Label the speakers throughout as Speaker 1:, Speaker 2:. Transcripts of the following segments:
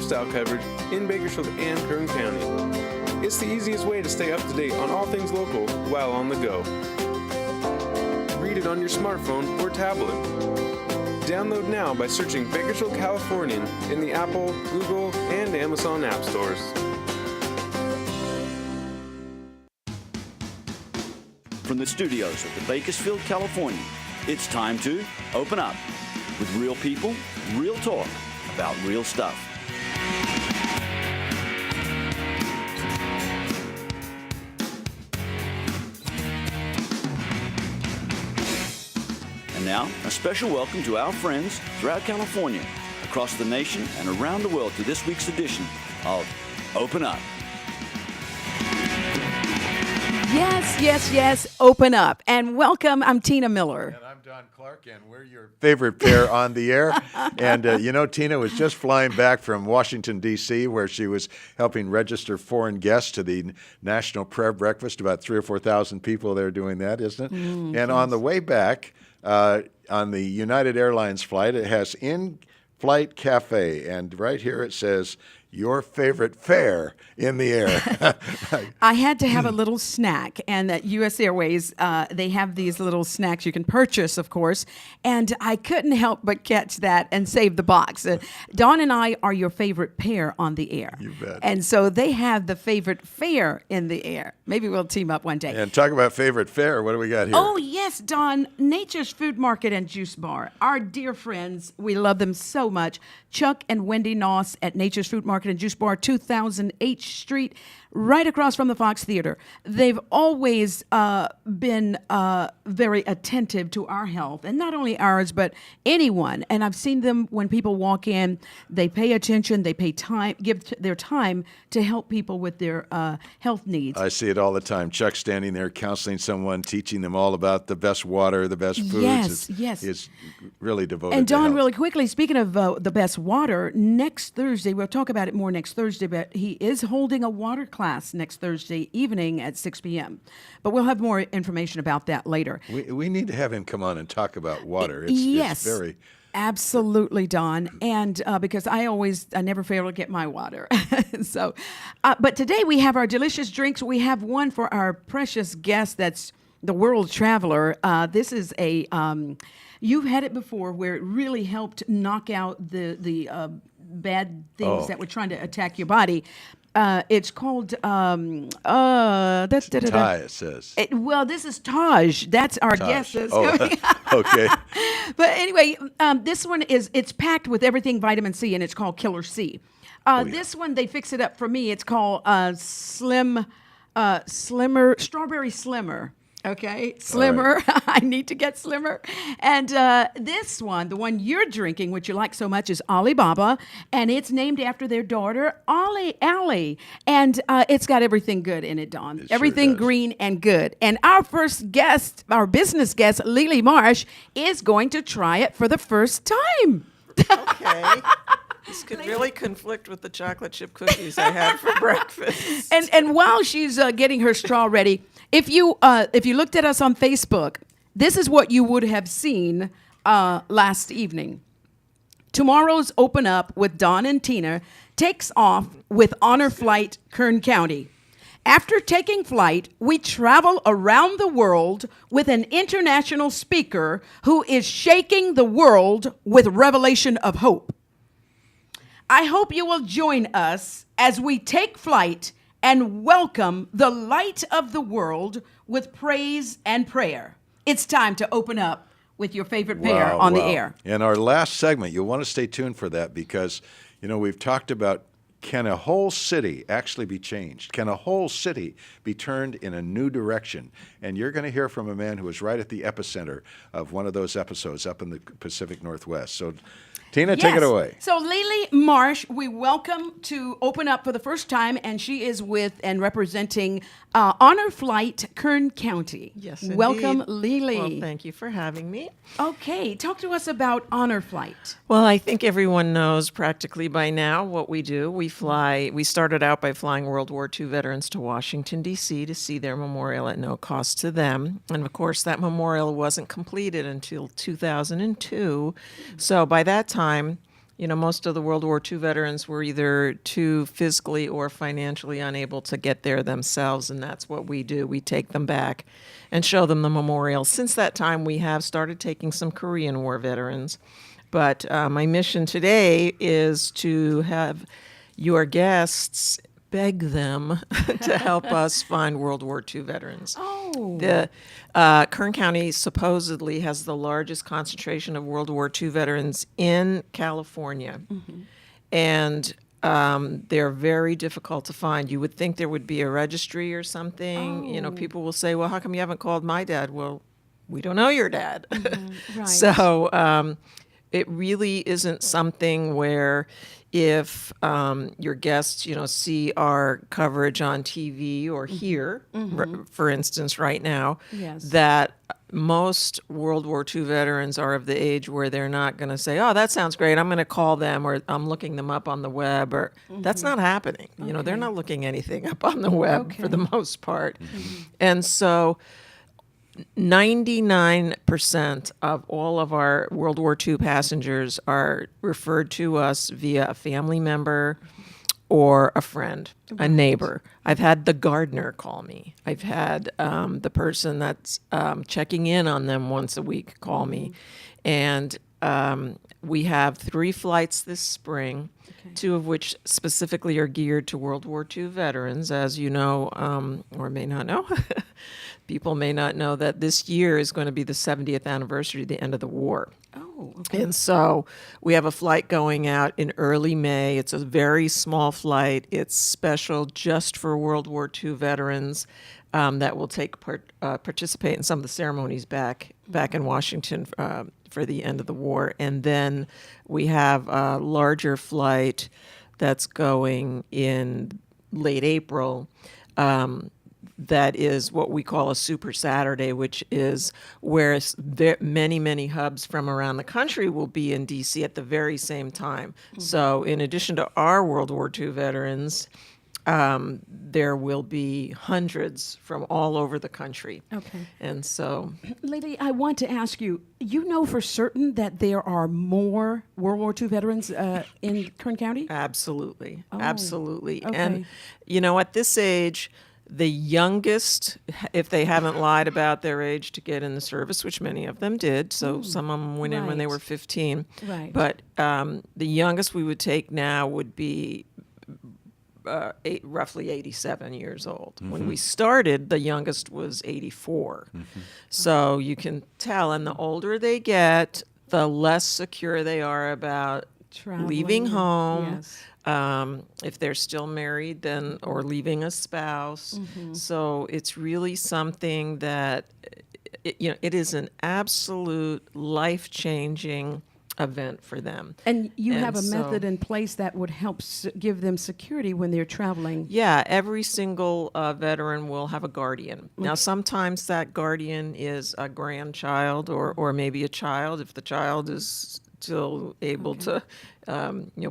Speaker 1: lifestyle coverage in Bakersfield and Kern County. It's the easiest way to stay up to date on all things local while on the go. Read it on your smartphone or tablet. Download now by searching Bakersfield Californian in the Apple, Google, and Amazon app stores.
Speaker 2: From the studios of the Bakersfield Californian, it's time to open up with real people, real talk about real stuff. And now, a special welcome to our friends throughout California, across the nation, and around the world to this week's edition of Open Up.
Speaker 3: Yes, open up. And welcome, I'm Tina Miller.
Speaker 4: And I'm Don Clark, and we're your favorite pair on the air. And, Tina was just flying back from Washington, D.C., where she was helping register foreign guests to the National Prayer Breakfast. About 3,000 or 4,000 people there doing that, isn't it? And on the way back, on the United Airlines flight, it has in-flight cafe. And right here it says, your favorite fare in the air.
Speaker 3: I had to have a little snack, and at U.S. Airways, they have these little snacks you can purchase, of course, and I couldn't help but catch that and save the box. Dawn and I are your favorite pair on the air.
Speaker 4: You bet.
Speaker 3: And so they have the favorite fare in the air. Maybe we'll team up one day.
Speaker 4: And talk about favorite fare. What do we got here?
Speaker 3: Oh, yes, Dawn, Nature's Food Market and Juice Bar. Our dear friends, we love them so much. Chuck and Wendy Noss at Nature's Food Market and Juice Bar, 2000 H Street, right across from the Fox Theater. They've always been very attentive to our health, and not only ours, but anyone. And I've seen them when people walk in, they pay attention, they pay time, give their time to help people with their health needs.
Speaker 4: I see it all the time. Chuck standing there counseling someone, teaching them all about the best water, the best foods.
Speaker 3: Yes.
Speaker 4: It's really devoted
Speaker 3: And
Speaker 4: to
Speaker 3: Don,
Speaker 4: health.
Speaker 3: really quickly, speaking of the best water, next Thursday, we'll talk about it more next Thursday, but he is holding a water class next Thursday evening at 6 p.m. But we'll have more information about that later.
Speaker 4: We need to have him come on and talk about water.
Speaker 3: Yes.
Speaker 4: It's very...
Speaker 3: Absolutely, Don. And because I never fail to get my water. So, but today we have our delicious drinks. We have one for our precious guest that's the world traveler. This is a, you've had it before where it really helped knock out the bad things that were trying to attack your body. It's called
Speaker 4: Thai, it says.
Speaker 3: Well, this is Taj. That's our guest that's coming.
Speaker 4: Okay.
Speaker 3: But anyway, this one it's packed with everything vitamin C, and it's called Killer C. This one, they fix it up for me. It's called Slimmer, Strawberry Slimmer. Okay, Slimmer. Right. I need to get Slimmer. And this one, the one you're drinking, which you like so much, is Alibaba, and it's named after their daughter, Ali. And it's got everything good in it, Don. Everything green and good. And our first guest, our business guest, Lily Marsh, is going to try it for the first time.
Speaker 5: Okay. This could really conflict with the chocolate chip cookies I had for breakfast.
Speaker 3: And while she's getting her straw ready, if you looked at us on Facebook, this is what you would have seen last evening. Tomorrow's Open Up with Don and Tina takes off with Honor Flight Kern County. After taking flight, we travel around the world with an international speaker who is shaking the world with revelation of hope. I hope you will join us as we take flight and welcome the light of the world with praise and prayer. It's time to open up with your favorite pair on the air.
Speaker 4: And our last segment, you'll want to stay tuned for that because, we've talked about, can a whole city actually be changed? Can a whole city be turned in a new direction? And you're going to hear from a man who was right at the epicenter of one of those episodes up in the Pacific Northwest. So, Tina, take it away.
Speaker 3: So Lily Marsh, we welcome to Open Up for the first time, and she is with and representing Honor Flight Kern County.
Speaker 5: Yes, indeed.
Speaker 3: Welcome, Lily.
Speaker 5: Well, thank you for having me.
Speaker 3: Okay, talk to us about Honor Flight.
Speaker 5: Well, I think everyone knows practically by now what we do. We started out by flying World War II veterans to Washington, D.C. to see their memorial at no cost to them. And of course, that memorial wasn't completed until 2002. So by that time, Most of the World War II veterans were either too physically or financially unable to get there themselves, and that's what we do. We take them back and show them the memorial. Since that time, we have started taking some Korean War veterans. But my mission today is to have your guests beg them to help us find World War II veterans.
Speaker 3: Oh.
Speaker 5: The Kern County supposedly has the largest concentration of World War II veterans in California. And they're very difficult to find. You would think there would be a registry or something. People will say, well, how come you haven't called my dad? Well, we don't know your dad.
Speaker 3: Right.
Speaker 5: So it really isn't something where if your guests, see our coverage on TV or here, for instance, right now,
Speaker 3: Yes.
Speaker 5: that most World War II veterans are of the age where they're not going to say, oh, that sounds great, I'm going to call them, or I'm looking them up on the web, or that's not happening. They're not looking anything up on the web for the most part. And so 99% of all of our World War II passengers are referred to us via a family member or a friend, a neighbor. I've had the gardener call me. I've had the person that's checking in on them once a week call me. And we have 3 flights this spring, 2 of which specifically are geared to World War II veterans, as you know, or may not know. People may not know that this year is going to be the 70th anniversary of the end of the war.
Speaker 3: Oh, okay.
Speaker 5: And so we have a flight going out in early May. It's a very small flight. It's special just for World War II veterans that will participate in some of the ceremonies back in Washington for the end of the war. And then we have a larger flight that's going in late April. That is what we call a Super Saturday, which is where many, many hubs from around the country will be in D.C. at the very same time. So in addition to our World War II veterans, there will be hundreds from all over the country.
Speaker 3: Okay.
Speaker 5: And so,
Speaker 3: Lily, I want to ask you, you know for certain that there are more World War II veterans in Kern County?
Speaker 5: absolutely, absolutely.
Speaker 3: okay.
Speaker 5: And, at this age, the youngest, if they haven't lied about their age to get in the service, which many of them did, so some of them went in when they
Speaker 3: right.
Speaker 5: were 15.
Speaker 3: Right.
Speaker 5: But the youngest we would take now would be roughly 87 years old. When we started, the youngest was 84. So you can tell, and the older they get, the less secure they are about leaving
Speaker 3: Traveling,
Speaker 5: home.
Speaker 3: yes.
Speaker 5: If they're still married, then or leaving a spouse. So it's really something that it is an absolute life-changing event for them.
Speaker 3: And you have a
Speaker 5: so-
Speaker 3: method in place that would help give them security when they're traveling.
Speaker 5: Yeah, every single veteran will have a guardian. Now, sometimes that guardian is a grandchild or maybe a child if the child is still able to,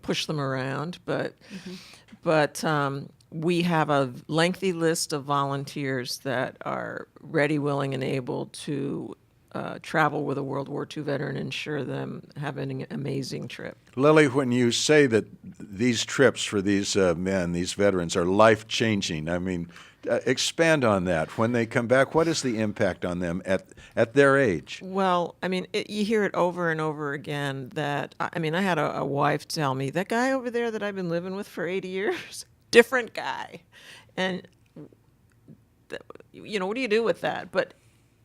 Speaker 5: push them around. But we have a lengthy list of volunteers that are ready, willing, and able to travel with a World War II veteran and ensure them having an amazing trip.
Speaker 4: Lily, when you say that these trips for these men, these veterans, are life-changing, I mean, expand on that. When they come back, what is the impact on them at their age?
Speaker 5: Well, I mean, you hear it over and over again that, I had a wife tell me, that guy over there that I've been living with for 80 years, different guy. And, what do you do with that? But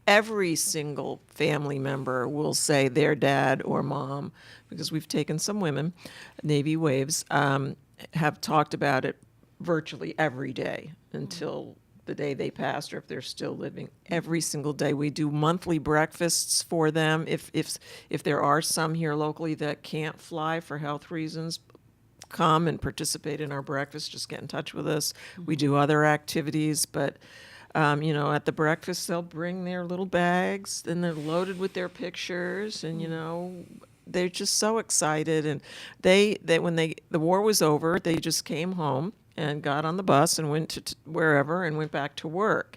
Speaker 5: every single family member will say their dad or mom, because we've taken some women, Navy Waves, have talked about it virtually every day until the day they passed, or if they're still living. Every single day we do monthly breakfasts for them. If there are some here locally that can't fly for health reasons, come and participate in our breakfast. Just get in touch with us. We do other activities, but at the breakfast they'll bring their little bags and they're loaded with their pictures, and they're just so excited. And they when the war was over, they just came home and got on the bus and went to wherever and went back to work.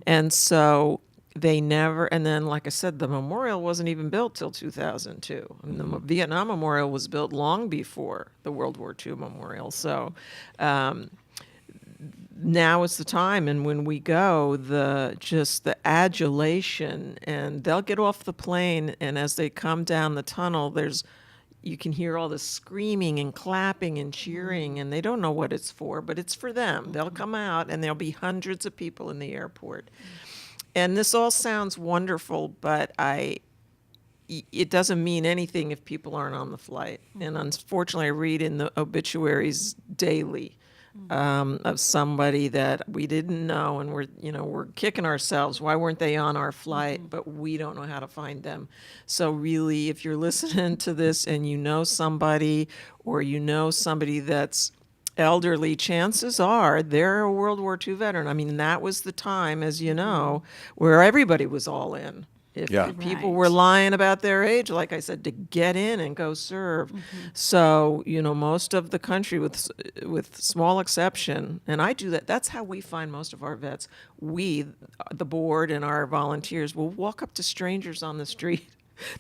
Speaker 5: And so they never, and then, like I said, the memorial wasn't even built till 2002. And the Vietnam Memorial was built long before the World War II Memorial. So now is the time, and when we go, the adulation, and they'll get off the plane, and as they come down the tunnel, you can hear all the screaming and clapping and cheering, and they don't know what it's for, but it's for them. They'll come out, and there'll be hundreds of people in the airport. And this all sounds wonderful, but it doesn't mean anything if people aren't on the flight. And unfortunately, I read in the obituaries daily of somebody that we didn't know, and we're kicking ourselves. Why weren't they on our flight? But we don't know how to find them. So really, if you're listening to this and you know somebody, or you know somebody that's elderly, chances are they're a World War II veteran. I mean, that was the time, as you know, where everybody was all in. If people were lying about their age, like I said, to get in and go serve. So, most of the country, with small exception, and I do that, that's how we find most of our vets. We, the board and our volunteers, will walk up to strangers on the street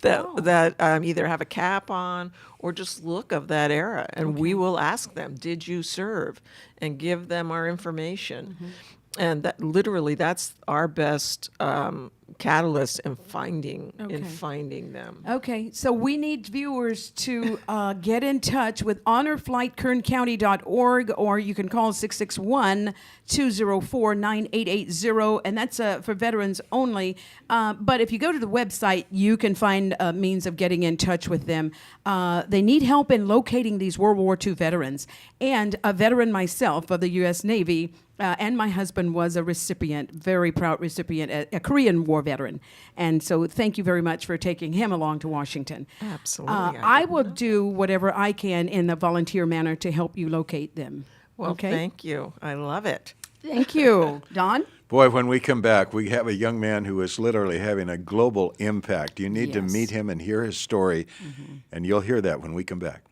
Speaker 5: that either have a cap on or just look of that era, and we will ask them, did you serve, and give them our information. And that's our best catalyst in finding them.
Speaker 3: Okay, so we need viewers to get in touch with honorflightkerncounty.org, or you can call 661-204-9880, and that's for veterans only. But if you go to the website, you can find a means of getting in touch with them. They need help in locating these World War II veterans. And a veteran myself of the U.S. Navy, and my husband was a recipient, very proud recipient, a Korean War veteran. And so thank you very much for taking him along to Washington.
Speaker 5: Absolutely.
Speaker 3: I will do whatever I can in the volunteer manner to help you locate them.
Speaker 5: Well,
Speaker 3: okay?
Speaker 5: Thank you. I love it.
Speaker 3: Thank you. Don?
Speaker 4: Boy, when we come back, we have a young man who is literally having a global impact. You need to
Speaker 3: Yes.
Speaker 4: meet him and hear his story, and you'll hear that when we come back.